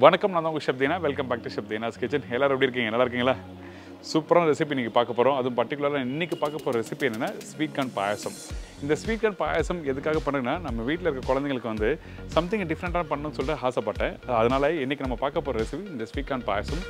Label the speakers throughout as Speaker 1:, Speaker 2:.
Speaker 1: வணக்கம், நான் உங்கள் Shabtheena. Welcome back to Shabtheena's kitchen. எல்லாரும் எப்படி இருக்கீங்க? நல்லா இருக்கீங்களா? சூப்பரான ரெசிபி நீங்கள் பார்க்க போகிறோம். அதுவும் பர்டிகுலராக இன்றைக்கி பார்க்க போகிற ரெசிபி என்னென்னா ஸ்வீட் கார்ன் பாயாசம். இந்த ஸ்வீட் கார்ன் பாயாசம் எதுக்காக பண்ணுங்கன்னா, நம்ம வீட்டில் இருக்க குழந்தைங்களுக்கு வந்து சம்திங் டிஃப்ரெண்ட்டாக பண்ணணும்னு சொல்லிட்டு ஆசைப்பட்டேன். அதனால் இன்றைக்கி நம்ம பார்க்க போகிற ரெசிபி இந்த ஸ்வீட் கார்ன் பாயாசம்.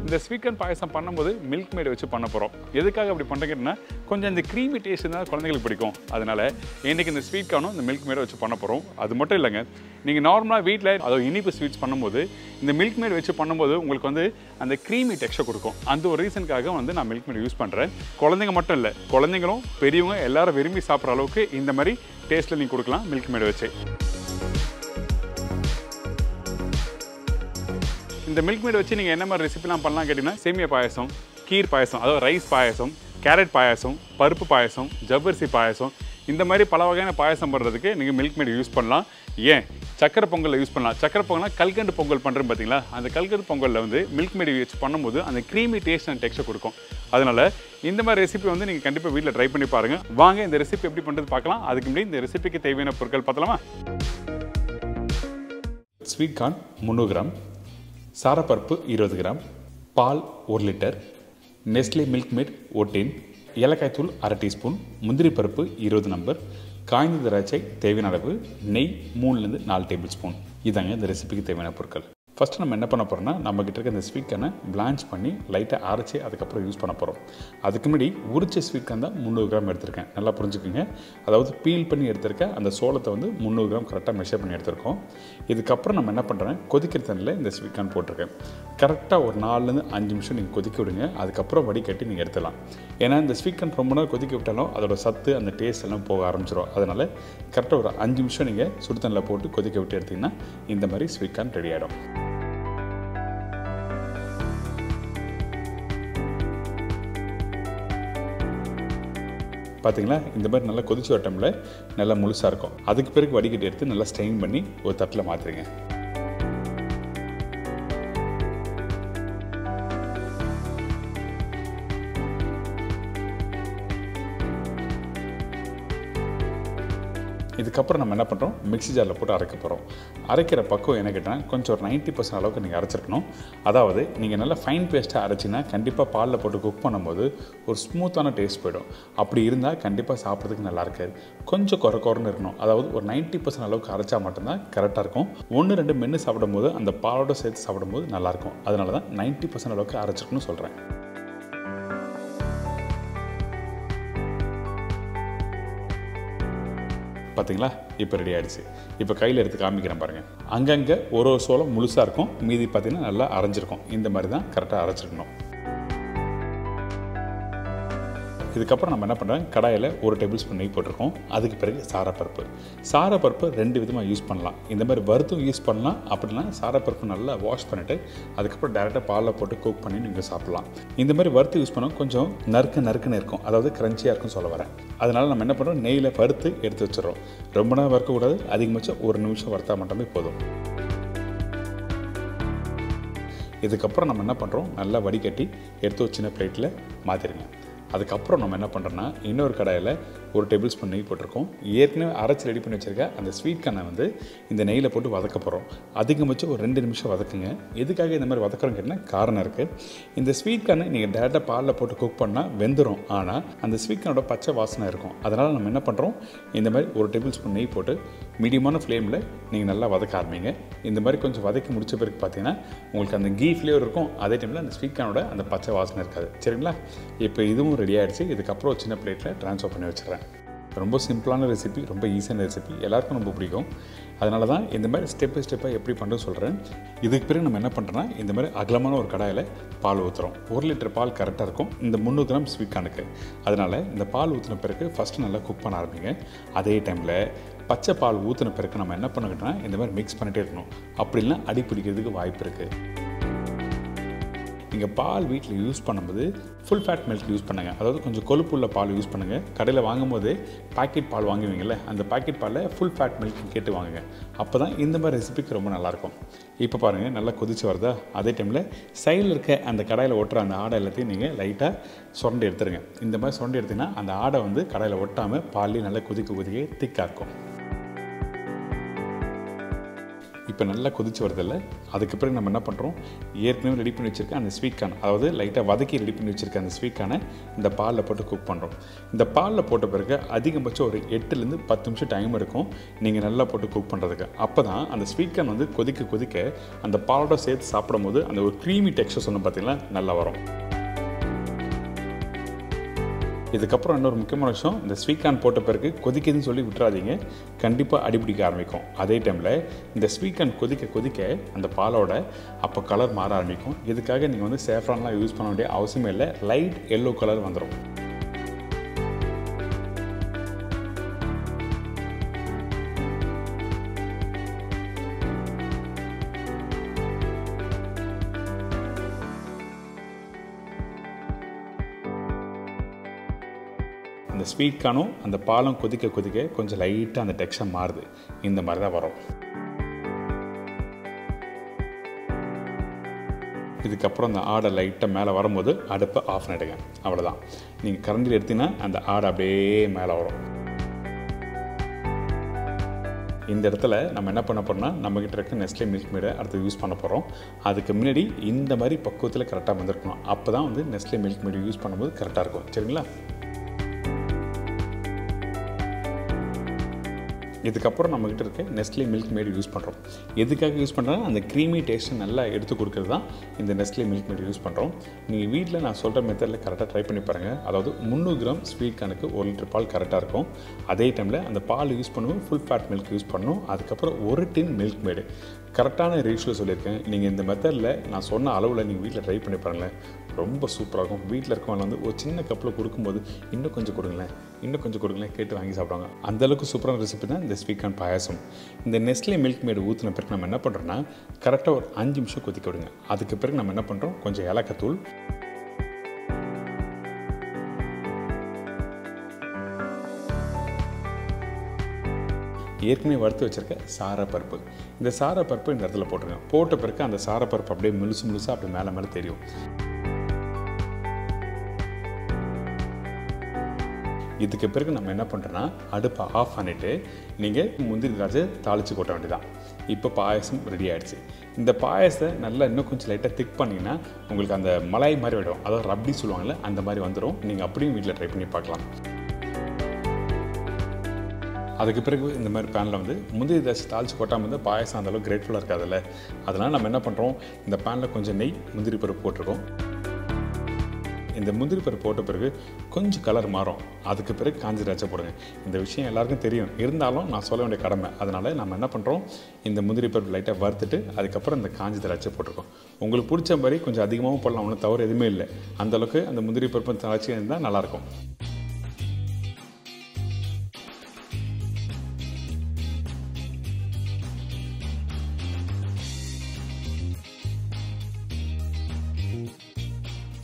Speaker 1: இந்த ஸ்வீட் கார்ன் பாயசம் பண்ணும்போது மில்க் மேட் வச்சு பண்ண போகிறோம். எதுக்காக அப்படி பண்ணுறீங்கன்னா, கொஞ்சம் இந்த க்ரீமி டேஸ்ட் தான் குழந்தைங்களுக்கு பிடிக்கும். அதனால் இன்றைக்கி இந்த ஸ்வீட் கார்னும் இந்த மில்க் மேடை வச்சு பண்ண போகிறோம். அது மட்டும் இல்லைங்க, நீங்கள் நார்மலாக வீட்டில் அதாவது இனிப்பு ஸ்வீட்ஸ் பண்ணும்போது இந்த மில்க் மேட் வச்சு பண்ணும்போது உங்களுக்கு வந்து அந்த க்ரீமி டெக்ஸ்சர் கொடுக்கும். அந்த ஒரு ரீசனுக்காக வந்து நான் மில்க் மேட் யூஸ் பண்ணுறேன். குழந்தைங்க மட்டும் இல்லை, குழந்தைங்களும் பெரியவங்க எல்லாரும் விரும்பி சாப்பிட்ற அளவுக்கு இந்த மாதிரி டேஸ்ட்டில் நீங்கள் கொடுக்கலாம் மில்க் மேட் வச்சு. இந்த மில்க் மேட் வச்சு நீங்கள் என்ன மாதிரி ரெசிபிலாம் பண்ணலாம் கேட்டிங்கன்னா, சேமியா பாயசம், கீர் பாயசம், அதாவது ரைஸ் பாயசம், கேரட் பாயசம், பருப்பு பாயசம், ஜவ்வரிசி பாயசம், இந்த மாதிரி பல வகையான பாயசம் பண்ணுறதுக்கு நீங்கள் மில்க் மேட் யூஸ் பண்ணலாம். ஏன் சக்கரை பொங்கலில் யூஸ் பண்ணலாம். சக்கரை பொங்கல்னா கல்கண்டு பொங்கல் பண்ணுறேன் பார்த்தீங்களா, அந்த கல்கண்டு பொங்கலில் வந்து மில்க் மேட் வச்சு பண்ணும்போது அந்த க்ரீமி டேஸ்ட் அண்ட் டெக்ஸ்சர் கொடுக்கும். அதனால் இந்த மாதிரி ரெசிபி வந்து நீங்கள் கண்டிப்பாக வீட்டில் ட்ரை பண்ணி பாருங்கள். வாங்க இந்த ரெசிபி எப்படி பண்ணுறது பார்க்கலாம். அதுக்கு முன்னாடி இந்த ரெசிபிக்கு தேவையான பொருட்கள் பார்த்தலாமா? ஸ்வீட் கார்ன் 300 கிராம், சாரப்பருப்பு 20 கிராம், பால் 1 லிட்டர், நெஸ்லே மில்க் மேட் 1 டின், ஏலக்காய் தூள் 1/2 டீஸ்பூன், முந்திரி பருப்பு 20 நம்பர், காய்ந்த திராட்சை தேவையான அளவு, நெய் 3லேருந்து 4 டேபிள் ஸ்பூன். இதாங்க இந்த ரெசிபிக்கு தேவையான பொருட்கள். ஃபஸ்ட்டு நம்ம என்ன பண்ண போகிறோம்னா, நம்மக்கிட்ட இருக்க இந்த ஸ்வீட் கார்னை பிளான்ச் பண்ணி லைட்டாக அரைச்சி அதுக்கப்புறம் யூஸ் பண்ண போகிறோம். அதுக்கு முன்னாடி உரிச்ச ஸ்வீட் கார்ன் தான் 300 கிராம் எடுத்திருக்கேன். நல்லா புரிஞ்சுக்குங்க. அதாவது பீல் பண்ணி எடுத்திருக்க அந்த சோளத்தை வந்து 300 கிராம் கரெக்டாக மெஷர் பண்ணி எடுத்திருக்கோம். இதுக்கப்புறம் நம்ம என்ன பண்ணுறேன், கொதிக்கிற தண்ணியில் இந்த ஸ்வீட் கார்ன் போட்டிருக்கேன். கரெக்டாக ஒரு 4லேருந்து 5 நிமிஷம் நீங்கள் கொதிக்க விடுங்க. அதுக்கப்புறம் வடிகட்டி நீங்கள் எடுத்துடலாம். ஏன்னா இந்த ஸ்வீட் கார்ன் ரொம்ப நேரம் கொதிக்க விட்டாலும் அதோட சத்து அந்த டேஸ்ட் எல்லாம் போக ஆரம்பிச்சிடும். அதனால் கரெக்டாக ஒரு 5 நிமிஷம் நீங்கள் சுடு தண்ணியில் போட்டு கொதிக்க விட்டு எடுத்திங்கன்னா இந்த மாதிரி ஸ்வீட் கார்ன் ரெடி ஆகிடும். பார்த்தீங்களா, இந்த மாதிரி நல்லா கொதிச்சு வர டைமில் நல்லா முழுசாக இருக்கும். அதுக்கு பிறகு வடிகட்டி எடுத்து நல்லா ஸ்ட்ரெயின் பண்ணி ஒரு தட்டில் மாற்றிடுங்க. இதுக்கப்புறம் நம்ம என்ன பண்ணுறோம், மிக்ஸி ஜாரில் போட்டு அரைக்க போகிறோம். அரைக்கிற பக்குவம் என்ன கேட்டால் கொஞ்சம் ஒரு 90% அளவுக்கு நீங்கள் அரைச்சிருக்கணும். அதாவது நீங்கள் நல்லா ஃபைன் பேஸ்ட்டாக அரைச்சிங்கன்னா கண்டிப்பாக பாலில் போட்டு குக் பண்ணும்போது ஒரு ஸ்மூத்தான டேஸ்ட் போயிடும். அப்படி இருந்தால் கண்டிப்பாக சாப்பிட்றதுக்கு நல்லா இருக்காது. கொஞ்சம் குறைன்னு இருக்கணும். அதாவது ஒரு 90% அளவுக்கு அரைச்சா மட்டும்தான் கரெக்டாக இருக்கும். 1-2 மென்று சாப்பிடும்போது அந்த பாலோடு சேர்த்து சாப்பிடும்போது நல்லாயிருக்கும். அதனால தான் 90% அளவுக்கு அரைச்சிருக்கணும்னு சொல்கிறேன். பார்த்தீங்களா, இப்போ ரெடி ஆகிடுச்சு. இப்போ கையில் எடுத்து காமிக்கிறேன் பாருங்கள். அங்கங்கே ஒரு சோளம் முழுசாக இருக்கும், மீதி பார்த்திங்கன்னா நல்லா அரைஞ்சிருக்கும். இந்த மாதிரி தான் கரெக்டாக அரைச்சிருக்கணும். இதுக்கப்புறம் நம்ம என்ன பண்ணுறோம், கடாயில் 1 டேபிள் ஸ்பூன் நெய் போட்டிருக்கோம். அதுக்கு பிறகு சாரப்பருப்பு 2 விதமாக யூஸ் பண்ணலாம். இந்த மாதிரி வறுத்தும் யூஸ் பண்ணலாம். அப்படின்னா சாரப்பருப்பு நல்லா வாஷ் பண்ணிவிட்டு அதுக்கப்புறம் டேரெக்டாக பாலில் போட்டு குக் பண்ணி நீங்கள் சாப்பிட்லாம். இந்த மாதிரி வறுத்து யூஸ் பண்ணால் கொஞ்சம் நறுக்குன்னு இருக்கும், அதாவது கிரன்ச்சியாக இருக்குன்னு சொல்ல வரேன். அதனால் நம்ம என்ன பண்ணுறோம், நெய்யில் வறுத்து எடுத்து வச்சிடறோம். ரொம்ப நேரம் வறுக்கக்கூடாது, அதிகபட்சம் 1 நிமிஷம் வறுத்தா மட்டுமே போதும். இதுக்கப்புறம் நம்ம என்ன பண்ணுறோம், நல்லா வடிகட்டி எடுத்து ஒரு சின்ன பிளேட்டில் மாற்றிடுங்க. அதுக்கப்புறம் நம்ம என்ன பண்ணுறோன்னா, இன்னொரு கடாயில் 1 டேபிள் ஸ்பூன் நெய் போட்டிருக்கோம். ஏற்கனவே அரைச்சி ரெடி பண்ணி வச்சுருக்க அந்த ஸ்வீட் கார்னை வந்து இந்த நெய்யில் போட்டு வதக்க போகிறோம். அதிகபட்சம் ஒரு 2 நிமிஷம் வதக்குங்க. எதுக்காக இந்த மாதிரி வதக்குறோம் கேட்டால் காரணம் இருக்குது. இந்த ஸ்வீட் கார்னை நீங்கள் டேரெக்டாக பாலில் போட்டு குக் பண்ணால் வெந்துடும். ஆனால் அந்த ஸ்வீட் கார்னோட பச்சை வாசனை இருக்கும். அதனால் நம்ம என்ன பண்ணுறோம், இந்த மாதிரி 1 டேபிள் ஸ்பூன் நெய் போட்டு மீடியமான ஃப்ளேமில் நீங்கள் நல்லா வதக்க ஆரம்பிங்க. இந்த மாதிரி கொஞ்சம் வதக்கி முடிச்ச பிறகு பார்த்தீங்கன்னா உங்களுக்கு அந்த கீ ஃப்ளேவர் இருக்கும். அதே டைமில் அந்த ஸ்வீட் கார்னோட அந்த பச்சை வாசனை இருக்காது. சரிங்களா, இப்போ இதுவும் ரெடி ஆகிடுச்சு. இதுக்கப்புறம் ஒரு சின்ன பிளேட்டில் ட்ரான்ஸ்ஃபர் பண்ணி வச்சுறேன். ரொம்ப சிம்பிளான ரெசிபி, ரொம்ப ஈஸியான ரெசிபி, எல்லாருக்கும் ரொம்ப பிடிக்கும். அதனால தான் இந்த மாதிரி ஸ்டெப் பை ஸ்டெப்பாக எப்படி பண்ணுறது சொல்கிறேன். இதுக்கு பிறகு நம்ம என்ன பண்ணுறோன்னா, இந்த மாதிரி அகலமான ஒரு கடாயில் பால் ஊற்றுறோம். 1 லிட்டர் பால் கரெக்டாக இருக்கும் இந்த 300 கிராம் ஸ்வீட் கார்னுக்கு. அதனால் இந்த பால் ஊற்றின பிறகு ஃபஸ்ட்டு நல்லா குக் பண்ண ஆரம்பிங்க. அதே டைமில் பச்சை பால் ஊற்றின பிறகு நம்ம என்ன பண்ணிக்கிட்டோம்னா, இந்த மாதிரி மிக்ஸ் பண்ணிகிட்டே இருக்கணும். அப்படின்னா அடி பிடிக்கிறதுக்கு வாய்ப்பு இருக்குது. நீங்கள் பால் வீட்டில் யூஸ் பண்ணும்போது ஃபுல் ஃபேட் மில்க் யூஸ் பண்ணுங்கள். அதாவது கொஞ்சம் கொழுப்புள்ள பால் யூஸ் பண்ணுங்கள். கடையில் வாங்கும்போது பாக்கெட் பால் வாங்குவீங்கள்ல, அந்த பாக்கெட் பாலில் ஃபுல் ஃபேட் மில்க் கேட்டு வாங்குங்க. அப்போ தான் இந்த மாதிரி ரெசிபிக்கு ரொம்ப நல்லாயிருக்கும். இப்போ பாருங்கள் நல்லா கொதிச்சு வருதா. அதே டைமில் சைடில் இருக்க அந்த கடாயில் ஒட்டுற அந்த ஆடை எல்லாத்தையும் நீங்கள் லைட்டாக சுரண்டி எடுத்துருங்க. இந்த மாதிரி சுரண்டி எடுத்திங்கன்னா அந்த ஆடை வந்து கடாயில் ஒட்டாமல் பால்லேயே நல்லா கொதிக்க திக்காக இருக்கும். இப்போ நல்லா கொதிச்சு வருதில்ல, அதுக்கு பிறகு நம்ம என்ன பண்ணுறோம், ஏற்கனவே ரெடி பண்ணி வச்சுருக்க அந்த ஸ்வீட் கார்ன், அதாவது லைட்டாக வதக்கி ரெடி பண்ணி வச்சுருக்க அந்த ஸ்வீட் கார்னை இந்த பாலில் போட்டு குக் பண்ணுறோம். இந்த பாலில் போட்ட பிறகு அதிகபட்சம் ஒரு 8லேருந்து 10 நிமிஷம் டைம் இருக்கும் நீங்கள் நல்லா போட்டு குக் பண்ணுறதுக்கு. அப்போ தான் அந்த ஸ்வீட் கார்ன் வந்து கொதிக்க அந்த பாலோட சேர்த்து சாப்பிடும் போது அந்த ஒரு க்ரீமி டெக்ஸ்சர் சொன்ன பார்த்தீங்கன்னா நல்லா வரும். இதுக்கப்புறம் இன்னொரு முக்கியமான விஷயம், இந்த ஸ்வீட் கார்ன் போட்ட பிறகு கொதிக்குதுன்னு சொல்லி விட்டுறாதீங்க, கண்டிப்பாக அடிபிடிக்க ஆரம்பிக்கும். அதே டைமில் இந்த ஸ்வீட் கார்ன் கொதிக்க அந்த பாலோட அப்போ கலர் மாற ஆரம்பிக்கும். இதுக்காக நீங்கள் வந்து சேஃப்ரான்லாம் யூஸ் பண்ண வேண்டிய அவசியமே இல்லை, லைட் எல்லோ கலர் வந்துடும். அந்த ஸ்வீட் கார்னும் அந்த பாலும் கொதிக்க கொஞ்சம் லைட்டாக அந்த டெக்ஸ்சர் மாறுது. இந்த மாதிரி தான் வரும். இதுக்கப்புறம் அந்த ஆடை லைட்டாக மேலே வரும்போது அடுப்பை ஆஃப் பண்ணிடுங்க. அவ்வளோதான். நீங்கள் கரண்டியில் எடுத்தீங்கன்னா அந்த ஆடை அப்படியே மேலே வரும். இந்த இடத்துல நம்ம என்ன பண்ண போகிறோம்னா, நம்மக்கிட்ட இருக்க நெஸ்லே மில்க் மேடை அடுத்து யூஸ் பண்ண போகிறோம். அதுக்கு முன்னாடி இந்த மாதிரி பக்குவத்தில் கரெக்டாக வந்திருக்கணும். அப்போ தான் வந்து நெஸ்லே மில்க் மேடை யூஸ் பண்ணும்போது கரெக்டாக இருக்கும். சரிங்களா? இதுக்கப்புறம் நம்மக்கிட்ட இருக்க நெஸ்லே மில்க் மேட் யூஸ் பண்ணுறோம். எதுக்காக யூஸ் பண்ணுறோன்னா, அந்த க்ரீமி டேஸ்ட்டை நல்லா எடுத்து கொடுக்குறது தான் இந்த நெஸ்லே மில்க் மேட் யூஸ் பண்ணுறோம். நீங்கள் வீட்டில் நான் சொல்கிற மெத்தடில் கரெக்டாக ட்ரை பண்ணி பாருங்கள். அதாவது 300 கிராம் ஸ்வீட் கார்னுக்கு 1 லிட்டர் பால் கரெக்டாக இருக்கும். அதே டைமில் அந்த பால் யூஸ் பண்ணுவோம், ஃபுல் ஃபேட் மில்க் யூஸ் பண்ணணும். அதுக்கப்புறம் 1 டின் மில்க் மேடு கரெக்டான ரேஷியோ சொல்லியிருக்கேன். நீங்கள் இந்த மெத்தடில் நான் சொன்ன அளவில் நீங்கள் வீட்டில் ட்ரை பண்ணி பாருங்களேன், ரொம்ப சூப்பராக இருக்கும். வீட்டில் இருக்கவங்க வந்து ஒரு சின்ன கப்பில் கொடுக்கும்போது இன்னும் கொஞ்சம் கொடுங்களேன் கேட்டு வாங்கி சாப்பிடுவாங்க. அந்தளவுக்கு சூப்பரான ரெசிபி தான் இந்த ஸ்வீட் கார்ன் பாயாசம். இந்த நெஸ்லே மில்க் மேடு ஊற்றின பிறகு நம்ம என்ன பண்ணுறோன்னா, கரெக்டாக ஒரு 5 நிமிஷம் கொதிக்க விடுங்க. அதுக்கு பிறகு நம்ம என்ன பண்ணுறோம், கொஞ்சம் ஏலக்காய்த்தூள், ஏற்கனவே வறுத்து வச்சுருக்க சாரப்பருப்பு, இந்த சாரப்பருப்பு இந்த இடத்துல போட்டுருங்க. போட்ட பிறகு அந்த சாரப்பருப்பு அப்படியே முழுசாக அப்படி மேலே தெரியும். இதுக்கு பிறகு நம்ம என்ன பண்ணுறோன்னா, அடுப்பை ஆஃப் பண்ணிவிட்டு நீங்கள் முந்திரி திராட்சை தாளித்து கொட்ட வேண்டியதான். இப்போ பாயசம் ரெடி ஆகிடுச்சு. இந்த பாயசத்தை நல்லா இன்னும் கொஞ்சம் லைட்டாக திக் பண்ணிங்கன்னா உங்களுக்கு அந்த மலாய் மாதிரி விடும், அதாவது ரப்டி சொல்லுவாங்கள்ல, அந்த மாதிரி வந்துடும். நீங்கள் அப்படியும் வீட்டில் ட்ரை பண்ணி பார்க்கலாம். அதுக்கு பிறகு இந்த மாதிரி பேனில் வந்து முந்திரி திராட்சை தாளித்து கொட்டாமல் இருந்தால் பாயசம் அந்தளவுக்கு கிரேட்ஃபுல்லாக இருக்காதுல்ல. அதனால் நம்ம என்ன பண்ணுறோம், இந்த பேனில் கொஞ்சம் நெய், முந்திரி பருப்பு போட்டிருக்கோம். இந்த முந்திரி பருப்பு போட்ட பிறகு கொஞ்சம் கலர் மாறும். அதுக்கு பிறகு காஞ்ச திராட்சை போடுங்க. இந்த விஷயம் எல்லாருக்கும் தெரியும், இருந்தாலும் நான் சொல்ல வேண்டிய கடமை. அதனால் நம்ம என்ன பண்ணுறோம், இந்த முந்திரி பருப்பு லைட்டாக வறுத்துட்டு அதுக்கப்புறம் இந்த காஞ்ச திராட்சை போட்டிருக்கோம். உங்களுக்கு பிடிச்ச மாதிரி கொஞ்சம் அதிகமாகவும் போடலாம், ஒன்றும் தவறு எதுவுமே இல்லை. அந்தளவுக்கு அந்த முந்திரி பருப்பு திராட்சை இருந்தால் நல்லாயிருக்கும்.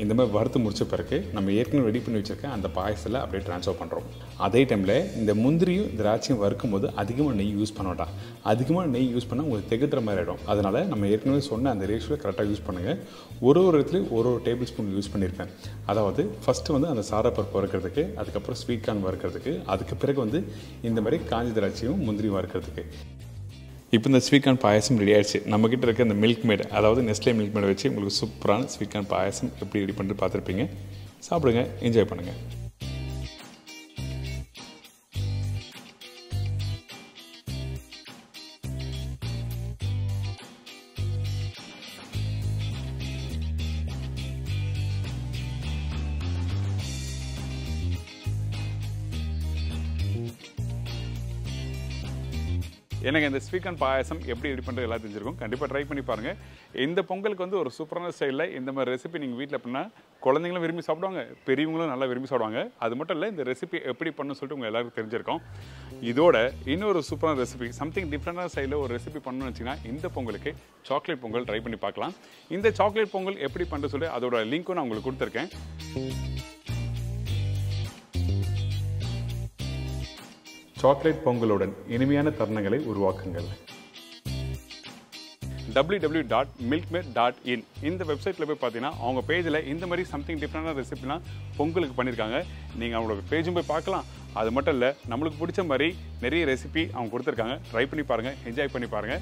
Speaker 1: இந்த மாதிரி வறுத்து முடிச்ச பிறகு நம்ம ஏற்கனவே ரெடி பண்ணி வச்சுருக்க அந்த பாயசத்தில் அப்படியே ட்ரான்ஸ்ஃபர் பண்ணுறோம். அதே டைமில் இந்த முந்திரியும் திராட்சையும் வறுக்கும் போது அதிகமாக நெய் யூஸ் பண்ண வேண்டாம். அதிகமாக நெய் யூஸ் பண்ணால் உங்களுக்கு திகட்டுற மாதிரி ஆகிடும். அதனால் நம்ம ஏற்கனவே சொன்ன அந்த ரேஷியோவில் கரெக்டாக யூஸ் பண்ணுங்கள். ஒரு இடத்துலையும் ஒரு டேபிள் ஸ்பூன் யூஸ் பண்ணியிருப்பேன். அதாவது ஃபஸ்ட்டு வந்து அந்த சாரப்பருப்பு வறுக்கிறதுக்கு, அதுக்கப்புறம் ஸ்வீட் கார்ன் வறுக்கிறதுக்கு, அதுக்கு பிறகு வந்து இந்த மாதிரி காஞ்சி திராட்சையும் முந்திரியும் வறுக்கிறதுக்கு. இப்போ இந்த ஸ்வீட் கார்ன் பாயசம் ரெடி ஆகிடுச்சு. நம்மக்கிட்ட இருக்க இந்த மில்க் மேட், அதாவது நெஸ்லே மில்க் மேடை வச்சு உங்களுக்கு சூப்பரான ஸ்வீட் கார்ன் பாயசம் எப்படி ரெடி பண்ணிட்டு பார்த்துருப்பீங்க. சாப்பிடுங்க, என்ஜாய் பண்ணுங்கள். எனக்கு இந்த ஸ்வீட் பாயாசம் எப்படி ரெடி பண்ணுறது எல்லாம் தெரிஞ்சிருக்கும். கண்டிப்பாக ட்ரை பண்ணி பாருங்கள். இந்த பொங்கலுக்கு வந்து ஒரு சூப்பரான ஸ்டைலில் இந்த மாதிரி ரெசிபி நீங்கள் வீட்டில் எப்படின்னா குழந்தைங்களும் விரும்பி சாப்பிடுவாங்க, பெரியவங்களும் நல்லா விரும்பி சாப்பிடுவாங்க. அது மட்டும் இல்லை, இந்த ரெசிபி எப்படி பண்ணணும்னு சொல்லிட்டு உங்கள் எல்லாருக்கும் தெரிஞ்சிருக்கும். இதோட இன்னொரு சூப்பரான ரெசிபி, சம்திங் டிஃப்ரெண்டான ஸ்டைலில் ஒரு ரெசிபி பண்ணணும்னு வச்சிங்கன்னா இந்த பொங்கலுக்கு சாக்லேட் பொங்கல் ட்ரை பண்ணி பார்க்கலாம். இந்த சாக்லேட் பொங்கல் எப்படி பண்ணுறது சொல்லி அதோட லிங்க்கும் நான் உங்களுக்கு கொடுத்துருக்கேன். சாக்லேட் பொங்கலுடன் இனிமையான தருணங்களை உருவாக்குங்கள். www.milkmaid.in இந்த வெப்சைட்டில் போய் பார்த்தீங்கன்னா அவங்க பேஜில் இந்த மாதிரி சம்திங் டிஃப்ரெண்டான ரெசிபிலாம் பொங்கலுக்கு பண்ணியிருக்காங்க. நீங்கள் அவங்களோட பேஜும் போய் பார்க்கலாம். அது மட்டும் இல்லை, நம்மளுக்கு பிடிச்ச மாதிரி நிறைய ரெசிபி அவங்க கொடுத்துருக்காங்க. ட்ரை பண்ணி பாருங்கள், என்ஜாய் பண்ணி பாருங்கள்.